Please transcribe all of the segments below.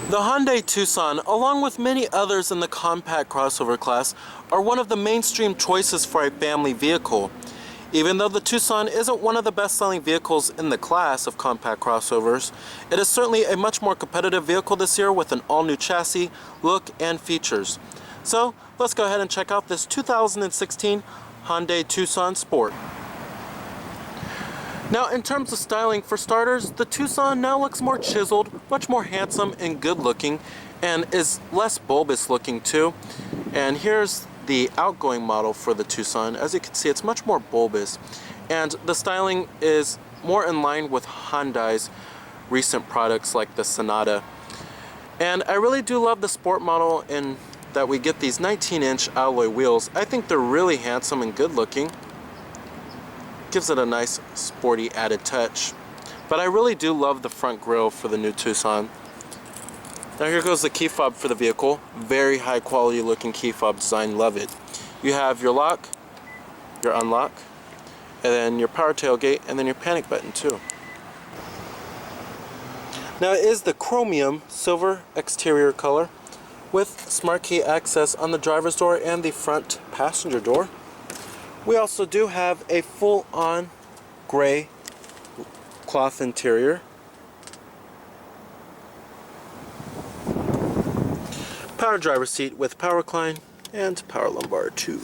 The Hyundai Tucson, along with many others in the compact crossover class, are one of the mainstream choices for a family vehicle. Even though the Tucson isn't one of the best-selling vehicles in the class of compact crossovers, it is certainly a much more competitive vehicle this year with an all-new chassis, look, and features. So, let's go ahead and check out this 2016 Hyundai Tucson Sport. Now, in terms of styling, for starters, the Tucson now looks more chiseled, much more handsome and good looking, and is less bulbous looking too. And here's the outgoing model for the Tucson. As you can see, it's much more bulbous, and the styling is more in line with Hyundai's recent products like the Sonata. And I really do love the Sport model in that we get these 19-inch alloy wheels. I think they're really handsome and good looking. Gives it a nice sporty added touch. But I really do love the front grille for the new Tucson. Now here goes the key fob for the vehicle. Very high quality looking key fob design, love it. You have your lock, your unlock, and then your power tailgate, and then your panic button too. Now it is the chromium silver exterior color with smart key access on the driver's door and the front passenger door. We also do have a full-on gray cloth interior. Power driver's seat with power recline and power lumbar too.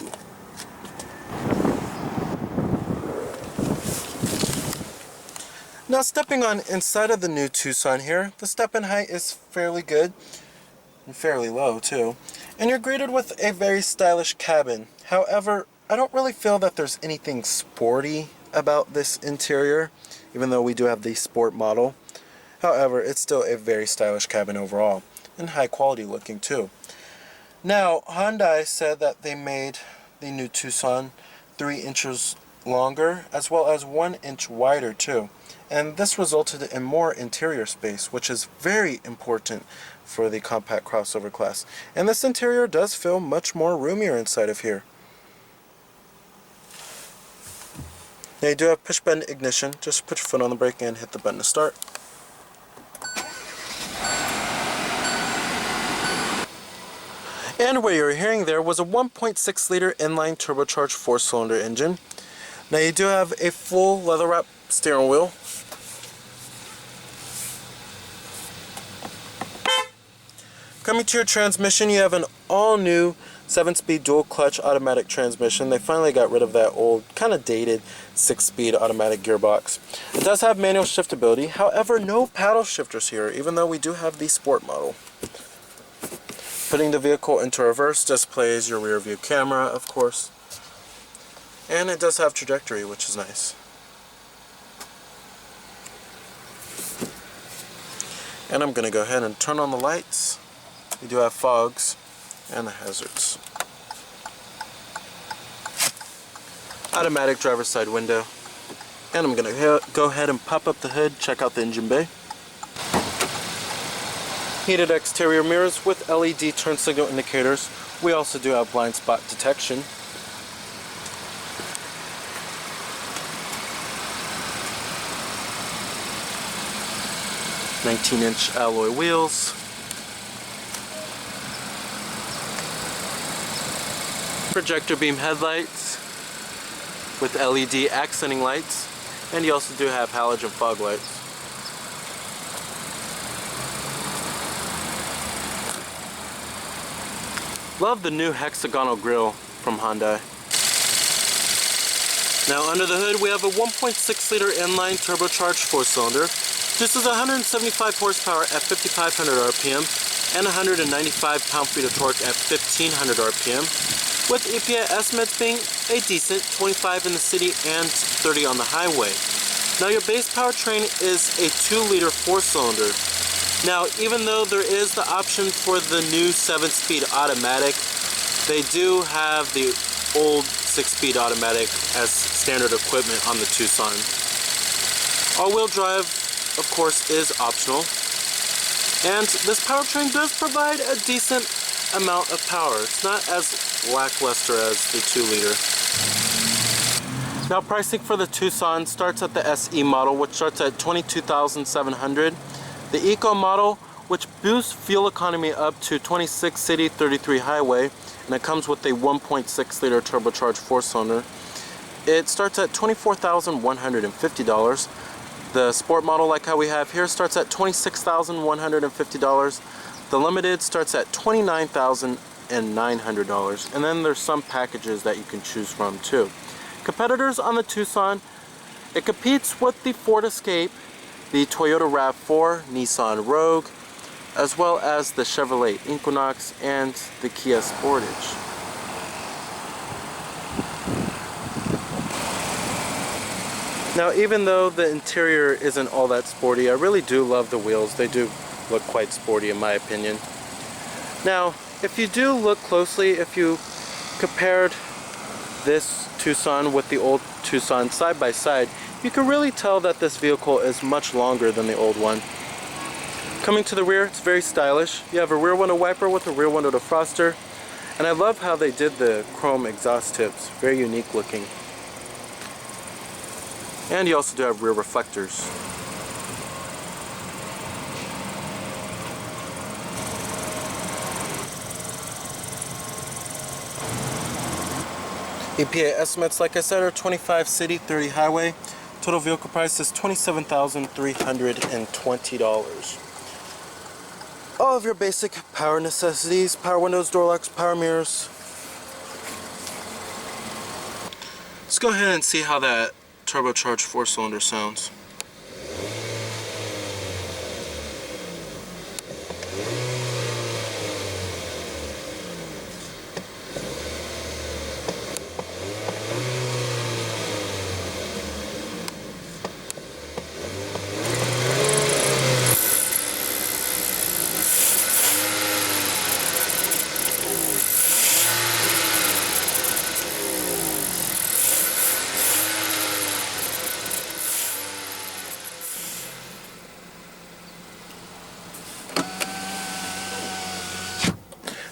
Now stepping on inside of the new Tucson here, the step-in height is fairly good and fairly low too. And you're greeted with a very stylish cabin. However, I don't really feel that there's anything sporty about this interior, even though we do have the Sport model. However, it's still a very stylish cabin overall, and high quality looking too. Now, Hyundai said that they made the new Tucson 3 inches longer, as well as 1 inch wider too. And this resulted in more interior space, which is very important for the compact crossover class. And this interior does feel much more roomier inside of here. Now you do have push button ignition. Just put your foot on the brake and hit the button to start. And what you're hearing there was a 1.6 liter inline turbocharged 4-cylinder engine. Now you do have a full leather wrap steering wheel. Coming to your transmission, you have an all-new 7-speed dual clutch automatic transmission. They finally got rid of that old, kind of dated 6-speed automatic gearbox. It does have manual shiftability, however no paddle shifters here, even though we do have the Sport model. Putting the vehicle into reverse displays your rear view camera, of course. And it does have trajectory, which is nice. And I'm going to go ahead and turn on the lights. We do have fogs and the hazards. Automatic driver's side window. And I'm going to go ahead and pop up the hood, check out the engine bay. Heated exterior mirrors with LED turn signal indicators. We also do have blind spot detection. (19-inch) alloy wheels. Projector beam headlights with LED accenting lights, and you also do have halogen fog lights. Love the new hexagonal grille from Hyundai. Now under the hood we have a 1.6 liter inline turbocharged 4-cylinder. This is 175 horsepower at 5,500 RPM and 195 pound-feet of torque at 1,500 RPM, with EPA estimates being a decent 25 in the city and 30 on the highway. Now your base powertrain is a 2-liter 4-cylinder. Now even though there is the option for the new 7-speed automatic, they do have the old 6-speed automatic as standard equipment on the Tucson. All-wheel drive, of course, is optional, and this powertrain does provide a decent amount of power. It's not as lackluster as the 2-liter. Now pricing for the Tucson starts at the SE model, which starts at $22,700. The Eco model which boosts fuel economy up to 26 city, 33 highway, and it comes with a 1.6 liter turbocharged 4-cylinder. It starts at $24,150. The sport model, like how we have here, starts at $26,150. The limited starts at $29,900. And then there's some packages that you can choose from too. Competitors on the Tucson, it competes with the Ford Escape, the Toyota RAV4, Nissan Rogue, as well as the Chevrolet Equinox and the Kia Sportage. Now, even though the interior isn't all that sporty, I really do love the wheels. They do look quite sporty in my opinion. Now, if you do look closely, if you compared this Tucson with the old Tucson side by side, you can really tell that this vehicle is much longer than the old one. Coming to the rear, it's very stylish. You have a rear window wiper with a rear window defroster, and I love how they did the chrome exhaust tips. Very unique looking. And you also do have rear reflectors. EPA estimates, like I said, are 25 city, 30 highway. Total vehicle price is $27,320. All of your basic power necessities: power windows, door locks, power mirrors. Let's go ahead and see how that turbocharged 4-cylinder sounds.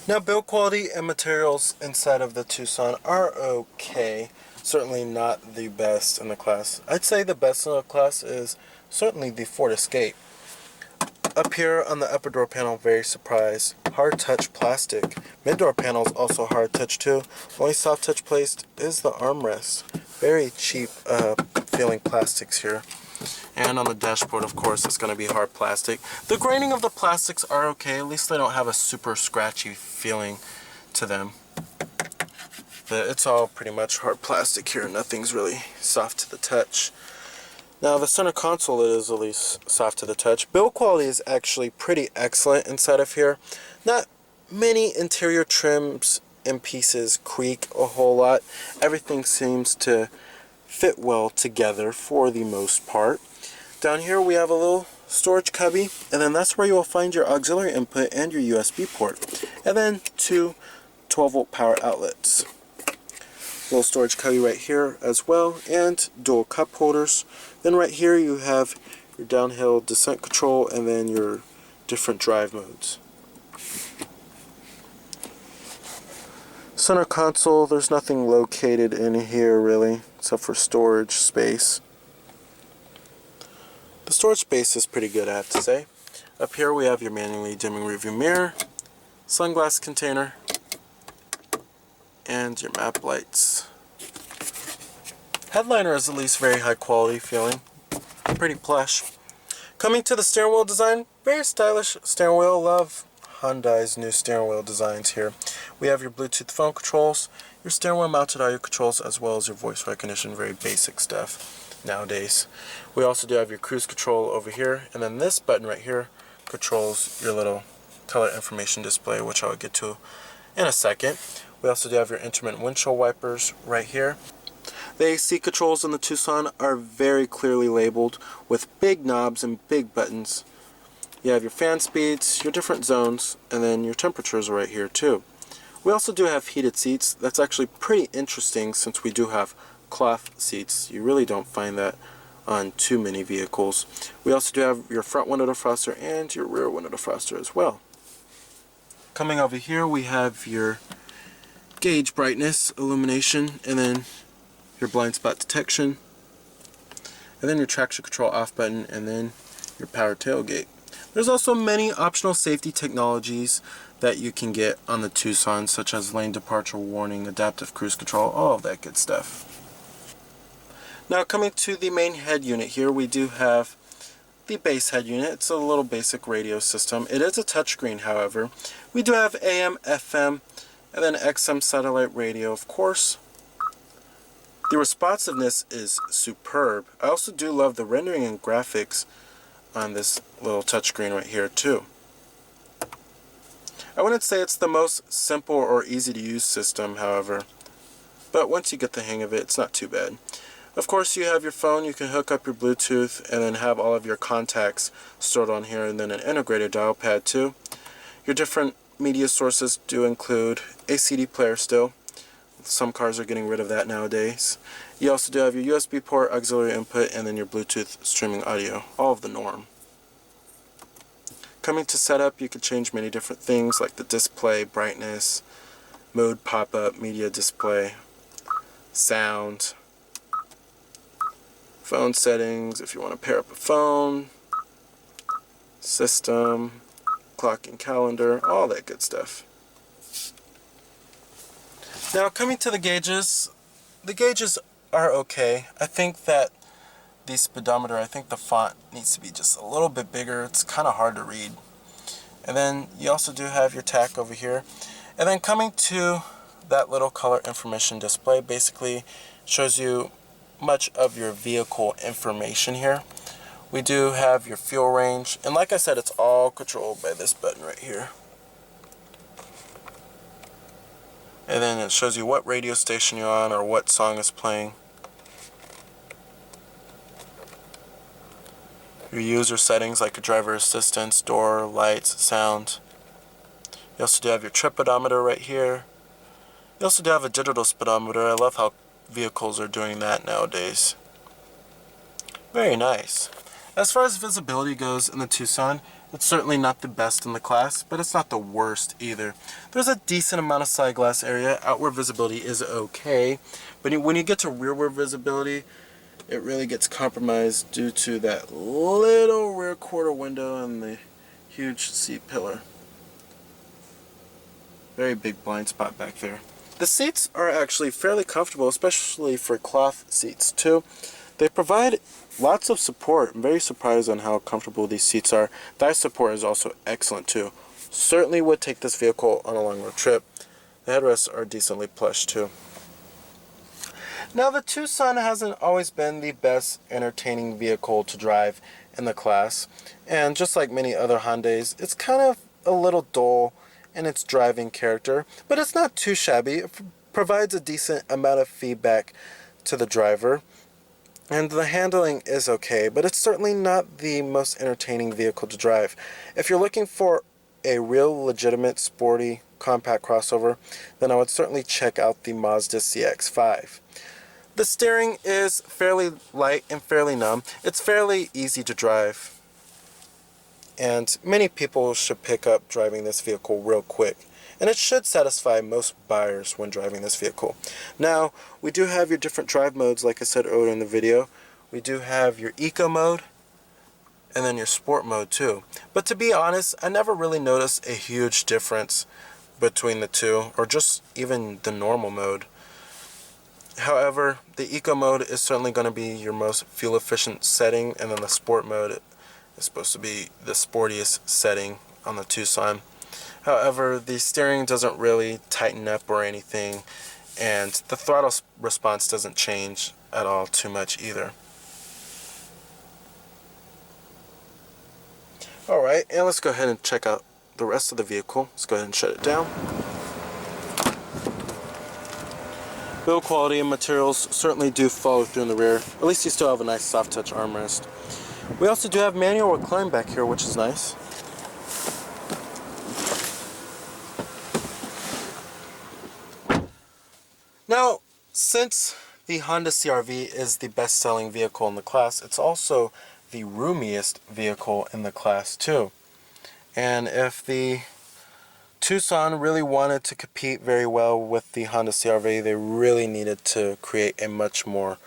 Now, build quality and materials inside of the Tucson are okay. Certainly not the best in the class. I'd say the best in the class is certainly the Ford Escape. Up here on the upper door panel, very surprised. Hard touch plastic. Mid door panel is also hard touch too. Only soft touch placed is the armrest. Very cheap feeling plastics here. And on the dashboard, of course, it's going to be hard plastic. The graining of the plastics are okay. At least they don't have a super scratchy feeling to them. But it's all pretty much hard plastic here. Nothing's really soft to the touch. Now, the center console is at least soft to the touch. Build quality is actually pretty excellent inside of here. Not many interior trims and pieces creak a whole lot. Everything seems to fit well together for the most part. Down here we have a little storage cubby, and then that's where you will find your auxiliary input and your USB port, and then two 12-volt power outlets. Little storage cubby right here as well, and dual cup holders. Then right here you have your downhill descent control and then your different drive modes. Center console, there's nothing located in here really, except for storage space. The storage space is pretty good, I have to say. Up here we have your manually dimming rearview mirror, sunglass container, and your map lights. Headliner is at least very high quality feeling, pretty plush. Coming to the steering wheel design, very stylish steering wheel. Love Hyundai's new steering wheel designs here. We have your Bluetooth phone controls, your steering wheel mounted audio controls, as well as your voice recognition. Very basic stuff nowadays. We also do have your cruise control over here, and then this button right here controls your little color information display, which I'll get to in a second. We also do have your intermittent windshield wipers right here. The AC controls in the Tucson are very clearly labeled with big knobs and big buttons. You have your fan speeds, your different zones, and then your temperatures right here too. We also do have heated seats. That's actually pretty interesting since we do have cloth seats. You really don't find that on too many vehicles. We also do have your front window defroster and your rear window defroster as well. Coming over here we have your gauge brightness, illumination, and then your blind spot detection, and then your traction control off button, and then your power tailgate. There's also many optional safety technologies that you can get on the Tucson, such as lane departure warning, adaptive cruise control, all of that good stuff. Now coming to the main head unit here, we do have the base head unit. It's a little basic radio system. It is a touchscreen, however. We do have AM, FM, and then XM satellite radio, of course. The responsiveness is superb. I also do love the rendering and graphics on this little touchscreen right here too. I wouldn't say it's the most simple or easy to use system, however, but once you get the hang of it, it's not too bad. Of course, you have your phone. You can hook up your Bluetooth and then have all of your contacts stored on here, and then an integrated dial pad too. Your different media sources do include a CD player still. Some cars are getting rid of that nowadays. You also do have your USB port, auxiliary input, and then your Bluetooth streaming audio, all of the norm. Coming to setup, you can change many different things like the display, brightness, mode pop-up, media display, sound, phone settings if you want to pair up a phone, system, clock and calendar, all that good stuff. Now coming to the gauges are okay. I think that the speedometer, I think the font needs to be just a little bit bigger. It's kind of hard to read. And then you also do have your tach over here. And then coming to that little color information display, basically shows you much of your vehicle information here. We do have your fuel range, and like I said, it's all controlled by this button right here. And then it shows you what radio station you're on or what song is playing. Your user settings like your driver assistance, door, lights, sound. You also do have your trip odometer right here. You also do have a digital speedometer. I love how vehicles are doing that nowadays. Very nice. As far as visibility goes in the Tucson, it's certainly not the best in the class, but it's not the worst either. There's a decent amount of side glass area. Outward visibility is okay, but when you get to rearward visibility, it really gets compromised due to that little rear quarter window and the huge seat pillar. Very big blind spot back there. The seats are actually fairly comfortable, especially for cloth seats too. They provide lots of support. I'm very surprised on how comfortable these seats are. Thigh support is also excellent too. Certainly would take this vehicle on a long road trip. The headrests are decently plush too. Now the Tucson hasn't always been the best entertaining vehicle to drive in the class, and just like many other Hyundais, it's kind of a little dull in its driving character, but it's not too shabby. It provides a decent amount of feedback to the driver, and the handling is okay, but it's certainly not the most entertaining vehicle to drive. If you're looking for a real legitimate sporty compact crossover, then I would certainly check out the Mazda CX-5. The steering is fairly light and fairly numb. It's fairly easy to drive, and many people should pick up driving this vehicle real quick, and it should satisfy most buyers when driving this vehicle. Now, we do have your different drive modes, like I said earlier in the video. We do have your eco mode and then your sport mode too. But to be honest, I never really noticed a huge difference between the two, or just even the normal mode. However, the eco mode is certainly going to be your most fuel efficient setting, and then the sport mode is supposed to be the sportiest setting on the Tucson. However, the steering doesn't really tighten up or anything, and the throttle response doesn't change at all too much either. Alright, and let's go ahead and check out the rest of the vehicle. Let's go ahead and shut it down. Build quality and materials certainly do follow through in the rear. At least you still have a nice soft touch armrest. We also do have manual recline back here, which is nice. Now, since the Honda CR-V is the best-selling vehicle in the class, it's also the roomiest vehicle in the class too. And if the Tucson really wanted to compete very well with the Honda CR-V, they really needed to create a much more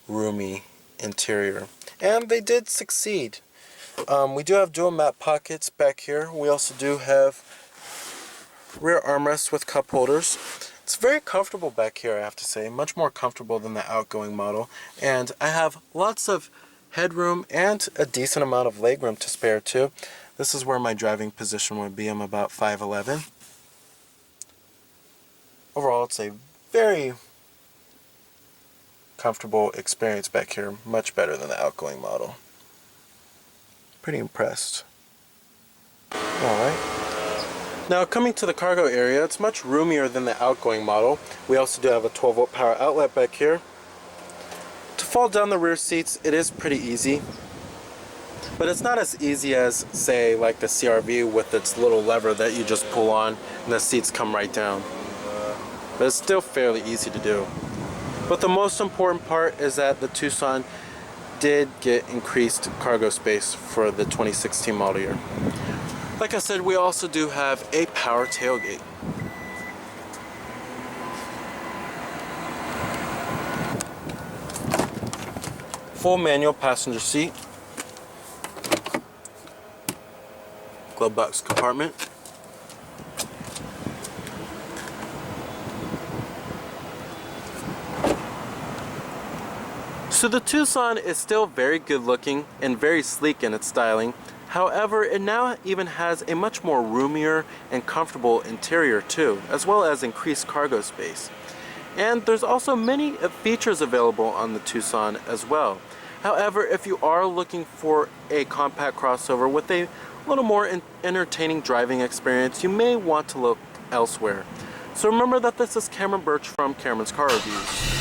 roomy interior. And they did succeed. We do have dual mat pockets back here. We also do have rear armrests with cup holders. It's very comfortable back here, I have to say, much more comfortable than the outgoing model. And I have lots of headroom and a decent amount of legroom to spare too. This is where my driving position would be. I'm about 5'11". Overall, it's a very comfortable experience back here, much better than the outgoing model. Pretty impressed. Alright. Now coming to the cargo area, it's much roomier than the outgoing model. We also do have a 12-volt power outlet back here. To fold down the rear seats, it is pretty easy. But it's not as easy as, say, like the CR-V with its little lever that you just pull on and the seats come right down. But it's still fairly easy to do. But the most important part is that the Tucson did get increased cargo space for the 2016 model year. Like I said, we also do have a power tailgate. Full manual passenger seat. Glove box compartment. So the Tucson is still very good looking and very sleek in its styling. However, it now even has a much more roomier and comfortable interior too, as well as increased cargo space. And there's also many features available on the Tucson as well. However, if you are looking for a compact crossover with a little more entertaining driving experience, you may want to look elsewhere. So remember that this is Cameron Birch from Cameron's Car Reviews.